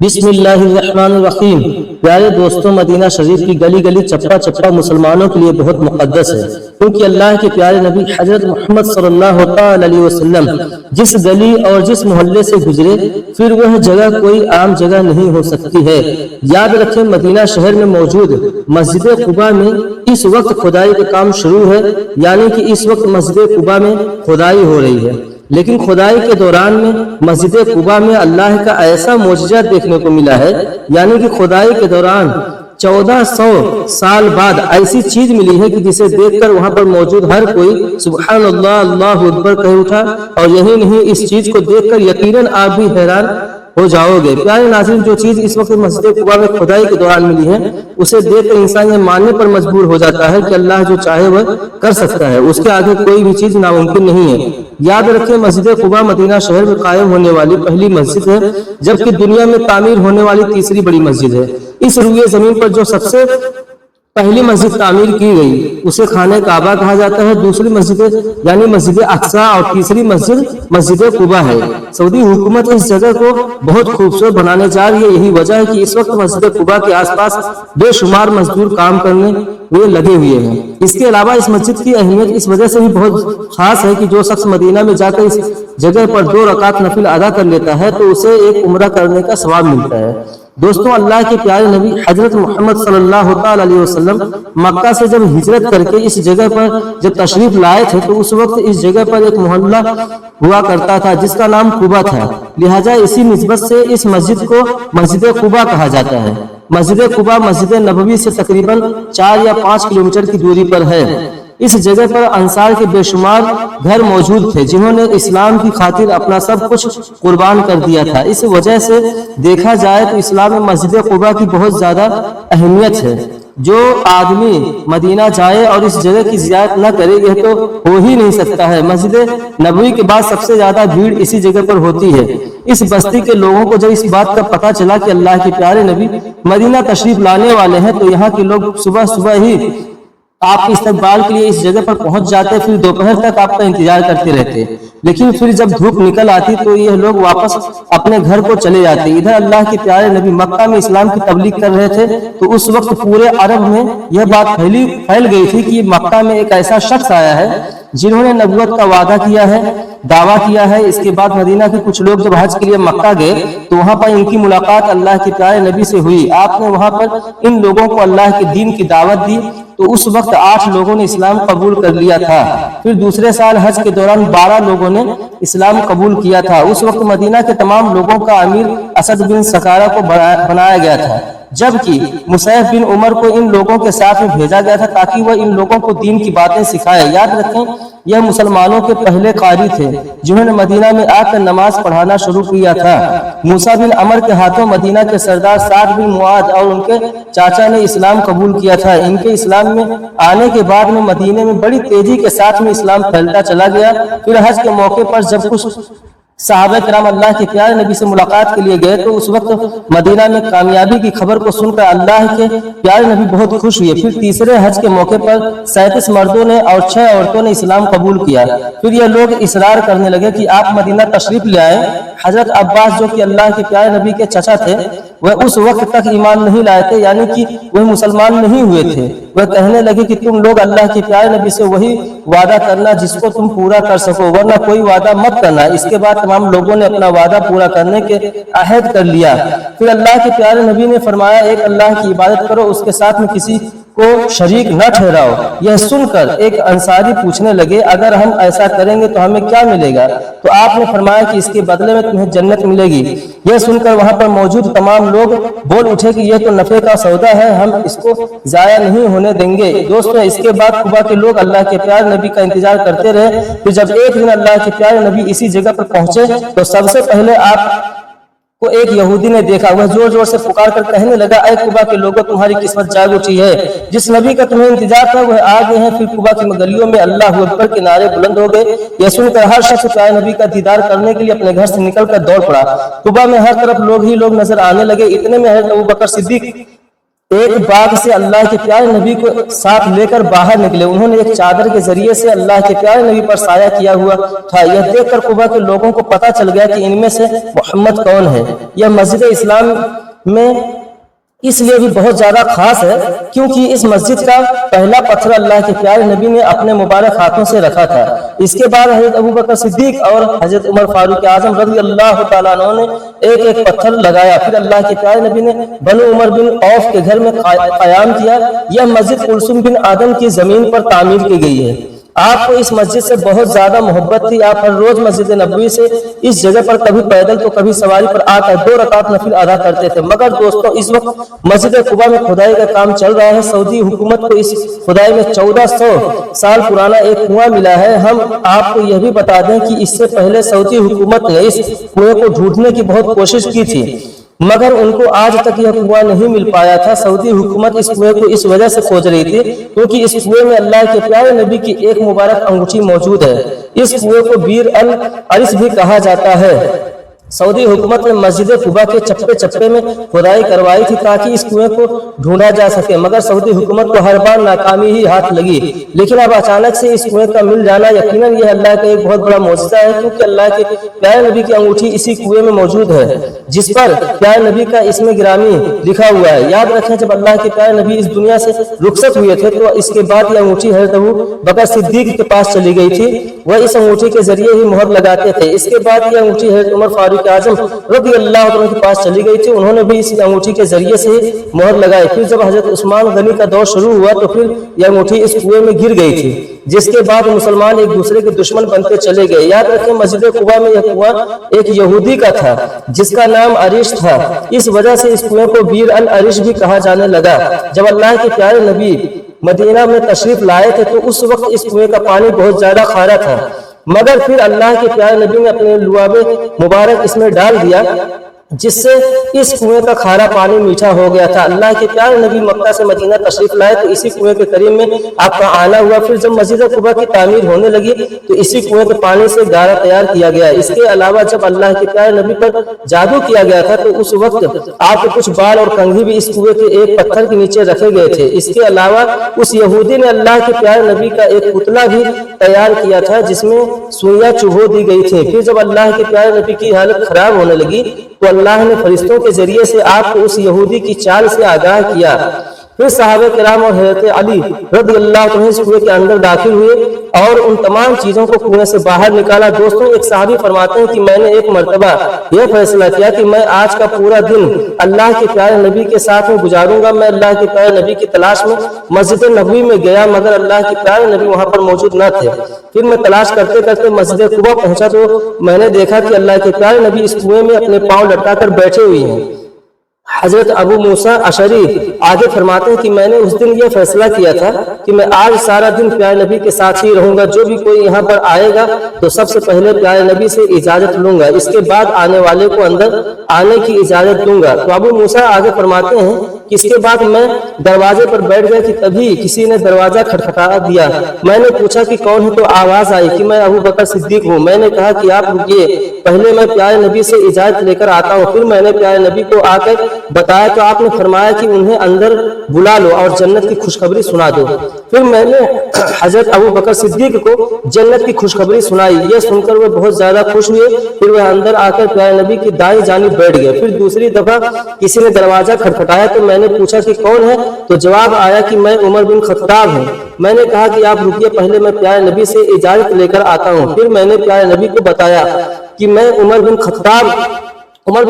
بسم اللہ الرحمن الرحیم۔ پیارے دوستوں، مدینہ شریف کی گلی گلی چپا چپا مسلمانوں کے لیے بہت مقدس ہے، کیونکہ اللہ کے پیارے نبی حضرت محمد صلی اللہ علیہ وسلم جس گلی اور جس محلے سے گزرے پھر وہ جگہ کوئی عام جگہ نہیں ہو سکتی ہے۔ یاد رکھیں، مدینہ شہر میں موجود مسجد قباء میں اس وقت کھدائی کا کام شروع ہے، یعنی کہ اس وقت مسجد قباء میں کھدائی ہو رہی ہے، لیکن کھدائی کے دوران میں مسجد قباء میں اللہ کا ایسا معجزہ دیکھنے کو ملا ہے، یعنی کہ کھدائی کے دوران 1400 سال بعد ایسی چیز ملی ہے کہ جسے دیکھ کر وہاں پر موجود ہر کوئی سبحان اللہ اللہ اکبر کہہ اٹھا۔ اور یہی نہیں، اس چیز کو دیکھ کر یقیناً آپ بھی حیران ہو جاؤ گے۔ پیارے ناظرین، جو چیز اس وقت مسجد قباء میں کھدائی کے دوران ملی ہے، اسے دیکھ کر انسان یہ ماننے پر مجبور ہو جاتا ہے کہ اللہ جو چاہے وہ کر سکتا ہے، اس کے آگے کوئی بھی چیز ناممکن نہیں ہے۔ یاد رکھیں، مسجد قباء مدینہ شہر میں قائم ہونے والی پہلی مسجد ہے، جبکہ دنیا میں تعمیر ہونے والی تیسری بڑی مسجد ہے۔ اس روئے زمین پر جو سب سے پہلی مسجد تعمیر کی گئی اسے خانہ کعبہ کہا جاتا ہے، دوسری مسجد یعنی مسجد اقصی اور تیسری مسجد مسجد قباء ہے۔ سعودی حکومت اس جگہ کو بہت خوبصورت بنانے جا رہی ہے، یہی وجہ ہے کہ اس وقت مسجد قباء کے آس پاس بے شمار مزدور کام کرنے وہ لگے ہوئے ہیں۔ اس کے علاوہ اس مسجد کی اہمیت اس وجہ سے بھی بہت خاص ہے کہ جو شخص مدینہ میں جا کر اس جگہ پر 2 رکعت نفل ادا کر لیتا ہے تو اسے ایک عمرہ کرنے کا ثواب ملتا ہے۔ دوستوں، اللہ کے پیارے نبی حضرت محمد صلی اللہ علیہ وسلم مکہ سے جب ہجرت کر کے اس جگہ پر جب تشریف لائے تھے تو اس وقت اس جگہ پر ایک محلہ ہوا کرتا تھا جس کا نام قباء تھا، لہٰذا اسی نسبت سے اس مسجد کو مسجد قباء کہا جاتا ہے۔ مسجد قباء مسجد نبوی سے تقریباً 4 یا 5 کلومیٹر کی دوری پر ہے۔ اس جگہ پر انصار کے بے شمار گھر موجود تھے جنہوں نے اسلام کی خاطر اپنا سب کچھ قربان کر دیا تھا۔ اس وجہ سے دیکھا جائے تو اسلام میں مسجد قباء کی بہت زیادہ اہمیت ہے۔ جو آدمی مدینہ جائے اور اس جگہ کی زیارت نہ کرے یہ تو ہو ہی نہیں سکتا ہے۔ مسجد نبوی کے بعد سب سے زیادہ بھیڑ اسی جگہ پر ہوتی ہے۔ اس بستی کے لوگوں کو جب اس بات کا پتہ چلا کہ اللہ کے پیارے نبی مدینہ تشریف لانے والے ہیں تو یہاں کے لوگ صبح صبح ہی آپ کے استقبال کے لیے اس جگہ پر پہنچ جاتے، پھر دوپہر تک آپ کا انتظار کرتے رہتے، لیکن پھر جب دھوپ نکل آتی تو یہ لوگ واپس اپنے گھر کو چلے جاتے۔ ادھر اللہ کے پیارے نبی مکہ میں اسلام کی تبلیغ کر رہے تھے تو اس وقت پورے عرب میں یہ بات پھیل گئی تھی کہ مکہ میں ایک ایسا شخص آیا ہے جنہوں نے نبوت کا وعدہ کیا ہے، دعویٰ کیا ہے۔ اس کے بعد مدینہ کے کچھ لوگ جب حج کے لیے مکہ گئے تو وہاں پر ان کی ملاقات اللہ کے پیارے نبی سے ہوئی۔ آپ نے وہاں پر ان لوگوں کو اللہ کے دین کی دعوت دی تو اس وقت 8 لوگوں نے اسلام قبول کر لیا تھا۔ پھر دوسرے سال حج کے دوران 12 لوگوں نے اسلام قبول کیا تھا۔ اس وقت مدینہ کے تمام لوگوں کا امیر اسد بن سکارہ کو بنایا گیا تھا، جبکہ مسیف بن عمر کو ان لوگوں کے ساتھ میں بھیجا گیا تھا تاکہ وہ ان لوگوں کو دین کی باتیں سکھائے۔ یاد رکھیں، یہ مسلمانوں کے پہلے قاری تھے جنہوں نے مدینہ میں آ کر نماز پڑھانا شروع کیا تھا۔ موسیٰ بن عمر کے ہاتھوں مدینہ کے سردار سعد بن معاذ اور ان کے چاچا نے اسلام قبول کیا تھا۔ ان کے اسلام میں آنے کے بعد میں مدینہ میں بڑی تیزی کے ساتھ میں اسلام پھیلتا چلا گیا۔ پھر حج کے موقع پر جب کچھ صحابہ کرام اللہ کے پیارے نبی سے ملاقات کے لیے گئے تو اس وقت مدینہ میں کامیابی کی خبر کو سن کر اللہ کے پیارے نبی بہت خوش ہوئے۔ پھر تیسرے حج کے موقع پر 37 مردوں نے اور 6 عورتوں نے اسلام قبول کیا۔ پھر یہ لوگ اصرار کرنے لگے کہ آپ مدینہ تشریف لے آئے۔ حضرت عباس جو کہ اللہ کے پیارے نبی کے چچا تھے وہ اس وقت تک ایمان نہیں لائے تھے، یعنی کہ وہ مسلمان نہیں ہوئے تھے۔ وہ کہنے لگے کہ تم لوگ اللہ کے پیارے نبی سے وہی وعدہ کرنا جس کو تم پورا کر سکو، ورنہ کوئی وعدہ مت کرنا۔ اس کے بعد تمام لوگوں نے اپنا وعدہ پورا کرنے کے عہد کر لیا۔ پھر اللہ کے پیارے نبی نے فرمایا، ایک اللہ کی عبادت کرو، اس کے ساتھ میں کسی کو شریک نہ ٹھہراؤ۔ یہ سن کر ایک انصاری پوچھنے لگے، اگر ہم ایسا کریں گے تو ہمیں کیا ملے گا؟ تو آپ نے فرمایا کہ اس کے بدلے میں تمہیں جنت ملے گی۔ یہ سن کر وہاں پر موجود تمام لوگ بول اٹھے کہ یہ تو نفع کا سودا ہے، ہم اس کو ضائع نہیں ہونے دیں گے۔ دوستوں، اس کے بعد قباء کے لوگ اللہ کے پیارے نبی کا انتظار کرتے رہے۔ پھر جب ایک دن اللہ کے پیارے نبی اسی جگہ پر پہنچے تو سب سے پہلے آپ کو ایک یہودی نے دیکھا، وہ زور زور سے پکار کر کہنے لگا، اے قباء کے لوگوں، تمہاری قسمت جاگ اٹھی ہے، جس نبی کا تمہیں انتظار تھا وہ آ گئے ہیں۔ پھر قباء کی گلیوں میں اللہ اکبر کے نعرے بلند ہو گئے۔ یہ سن کر ہر شخص پیارے نبی کا دیدار کرنے کے لیے اپنے گھر سے نکل کر دوڑ پڑا۔ قباء میں ہر طرف لوگ ہی لوگ نظر آنے لگے۔ اتنے میں حضرت ابوبکر صدیق ایک باغ سے اللہ کے پیارے نبی کو ساتھ لے کر باہر نکلے. انہوں نے ایک چادر کے ذریعے سے اللہ کے پیارے نبی پر سایہ کیا ہوا تھا. یہ دیکھ کر قبا کے لوگوں کو پتہ چل گیا کہ ان میں سے محمد کون ہے. یہ مسجد اسلام میں اس لیے بھی بہت زیادہ خاص ہے کیونکہ اس مسجد کا پہلا پتھر اللہ کے پیارے نبی نے اپنے مبارک ہاتھوں سے رکھا تھا. اس کے بعد حضرت ابوبکر صدیق اور حضرت عمر فاروق اعظم رضی اللہ تعالیٰ عنہ نے ایک ایک پتھر لگایا. پھر اللہ کے پیارے نبی نے بنو عمر بن عوف کے گھر میں قیام کیا. یہ مسجد کلثوم بن آدم کی زمین پر تعمیر کی گئی ہے. آپ کو اس مسجد سے بہت زیادہ محبت تھی. آپ ہر روز مسجد نبوی سے اس جگہ پر کبھی پیدل تو کبھی سواری پر آ کر 2 رکعت نفل ادا کرتے تھے. مگر دوستوں اس وقت مسجد قباء میں کھدائی کا کام چل رہا ہے. سعودی حکومت کو اس کھدائی میں 1400 سال پرانا ایک کنواں ملا ہے. ہم آپ کو یہ بھی بتا دیں کہ اس سے پہلے سعودی حکومت نے اس کنویں کو ڈھونڈنے کی بہت کوشش کی تھی مگر ان کو آج تک یہ کنواں نہیں مل پایا تھا. سعودی حکومت اس کنویں کو اس وجہ سے کھوج رہی تھی کیونکہ اس کنویں میں اللہ کے پیارے نبی کی ایک مبارک انگوٹھی موجود ہے. اس کنویں کو بیر العرش بھی کہا جاتا ہے. سعودی حکومت نے مسجد قباء کے چپے چپے میں کھدائی کروائی تھی تاکہ اس کنویں کو ڈھونڈا جا سکے مگر سعودی حکومت کو ہر بار ناکامی ہی ہاتھ لگی. لیکن اب اچانک سے اس کنویں کا مل جانا یقیناً یہ اللہ کا ایک بہت بڑا معجزہ ہے کیونکہ اللہ کے پیارے نبی کی انگوٹھی اسی کنویں میں موجود ہے جس پر پیارے نبی کا اسم گرامی لکھا ہوا ہے. یاد رکھیں جب اللہ کے پیارے نبی اس دنیا سے رخصت ہوئے تھے تو اس کے بعد یہ انگوٹھی حضرت ابوبکر صدیق کے پاس چلی گئی تھی. وہ اس انگوٹھی کے ذریعے ہی مہر لگاتے تھے. اس کے بعد یہ انگوٹھی حضرت عمر فاروق اعظم رضی اللہ عنہ کے پاس چلی گئی تھی. انہوں نے بھی اس انگوٹھی کے ذریعے سے ہی مہر لگائی. پھر جب حضرت عثمان غنی کا دور شروع ہوا تو پھر یہ انگوٹھی اس کنویں میں گر گئی تھی جس کے بعد مسلمان ایک دوسرے کے دشمن بنتے چلے گئے. یاد رکھیں مسجد قباء میں یہ کنواں ایک یہودی کا تھا جس کا نام عریش تھا. اس وجہ سے اس کنویں کو بیر العریش بھی کہا جانے لگا. جب اللہ کے پیارے نبی مدینہ میں تشریف لائے تھے تو اس وقت اس کنویں کا پانی بہت زیادہ کھارا تھا مگر پھر اللہ کے پیارے نبی نے اپنے لعاب مبارک اس میں ڈال دیا جس سے اس کنویں کا کھارا پانی میٹھا ہو گیا تھا. اللہ کے پیارے نبی مکہ سے مدینہ تشریف لائے تو اسی کنویں کے قریب میں آپ کا آنا ہوا. پھر جب مسجد قباء کی تعمیر ہونے لگی تو اسی کنویں کے پانی سے گارا تیار کیا گیا. اس کے علاوہ جب اللہ کے پیارے نبی پر جادو کیا گیا تھا تو اس وقت آپ کے کچھ بال اور کنگھی بھی اس کنویں کے ایک پتھر کے نیچے رکھے گئے تھے. اس کے علاوہ اس یہودی نے اللہ کے پیارے نبی کا ایک پتلا بھی تیار کیا تھا جس میں سوئیاں چبھو دی گئی تھی. پھر جب اللہ کے پیارے نبی کی حالت خراب ہونے لگی تو اللہ نے فرشتوں کے ذریعے سے آپ کو اس یہودی کی چال سے آگاہ کیا. پھر صحابہ کرام اور حضرت علی رضی اللہ عنہ اس کنویں کے اندر داخل ہوئے اور ان تمام چیزوں کو کنویں سے باہر نکالا. دوستوں ایک صحابی فرماتے ہیں کہ میں نے ایک مرتبہ یہ فیصلہ کیا کہ میں آج کا پورا دن اللہ کے پیارے نبی کے ساتھ میں گزاروں گا. میں اللہ کے پیارے نبی کی تلاش میں مسجد نبوی میں گیا مگر اللہ کے پیارے نبی وہاں پر موجود نہ تھے. پھر میں تلاش کرتے کرتے مسجد قباء پہنچا تو میں نے دیکھا کہ اللہ کے پیارے نبی اس کنویں میں اپنے پاؤں لٹکا کر بیٹھے ہوئے ہیں. حضرت ابو موسیٰ اشعری آگے فرماتے ہیں کہ میں نے اس دن یہ فیصلہ کیا تھا کہ میں آج سارا دن پیارے نبی کے ساتھ ہی رہوں گا. جو بھی کوئی یہاں پر آئے گا تو سب سے پہلے پیارے نبی سے اجازت لوں گا. اس کے بعد آنے والے کو اندر آنے کی اجازت دوں گا. تو ابو موسیٰ آگے فرماتے ہیں کہ اس کے بعد میں دروازے پر بیٹھ گیا کہ تبھی کسی نے دروازہ کھٹکھٹا دیا. میں نے پوچھا کہ کون ہے تو آواز آئی کہ میں ابوبکر صدیق ہوں. میں نے کہا کہ آپ رکیے, پہلے میں پیارے نبی سے اجازت لے کر آتا ہوں. پھر میں نے پیارے نبی کو آ کر بتایا تو آپ نے فرمایا کہ انہیں اندر بلا لو اور جنت کی خوشخبری سنا دو. پھر میں نے حضرت ابوبکر صدیق کو جنت کی خوشخبری سنائی. یہ سن کر وہ بہت زیادہ خوش ہوئے. پھر وہ اندر آ کر پیارے نبی کی دائیں جانب بیٹھ گئے. پھر دوسری دفعہ کسی نے دروازہ کھٹکھٹایا تو میں نے پوچھا کہ کون ہے تو جواب آیا کہ میں عمر بن خطاب ہوں. میں نے کہا کہ آپ رکیے, پہلے میں پیارے نبی سے اجازت لے کر آتا ہوں. پھر میں نے پیارے نبی کو بتایا کہ میں عمر بن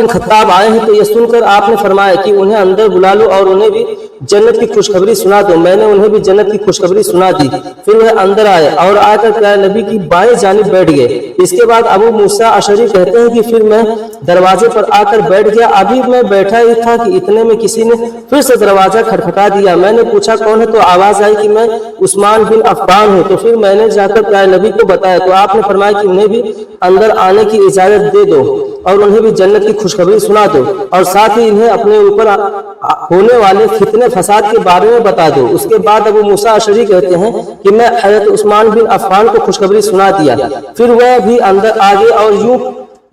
خطاب آئے ہیں. تو یہ سن کر آپ نے فرمایا کہ انہیں اندر بلا لو اور انہیں بھی جنت کی خوشخبری سنا دو. میں نے انہیں بھی جنت کی خوشخبری سنا دی. پھر وہ اندر آئے اور آ کر پیارے نبی کی بائیں جانب بیٹھ گئے. اس کے بعد ابو موسیٰ اشعری کہتے ہیں کہ پھر میں دروازے پر آ کر بیٹھ گیا. ابھی میں بیٹھا ہی تھا کہ اتنے میں کسی نے پھر سے دروازہ کھٹکھٹا دیا. میں نے پوچھا کون ہے تو آواز آئی کہ میں عثمان بن عفان ہوں. تو پھر میں نے جا کر پیارے نبی کو بتایا تو آپ نے فرمایا کہ انہیں بھی اندر آنے کی اجازت دے دو اور انہیں بھی جنت کی خوشخبری سنا دو اور ساتھ ہی انہیں اپنے اوپر ہونے والے فتنے فساد کے بارے میں بتا دو. اس کے بعد ابو موسیٰ اشعری کہتے ہیں کہ میں حضرت عثمان بن عفان کو خوشخبری سنا دیا. پھر وہ بھی اندر آ گئے اور یوں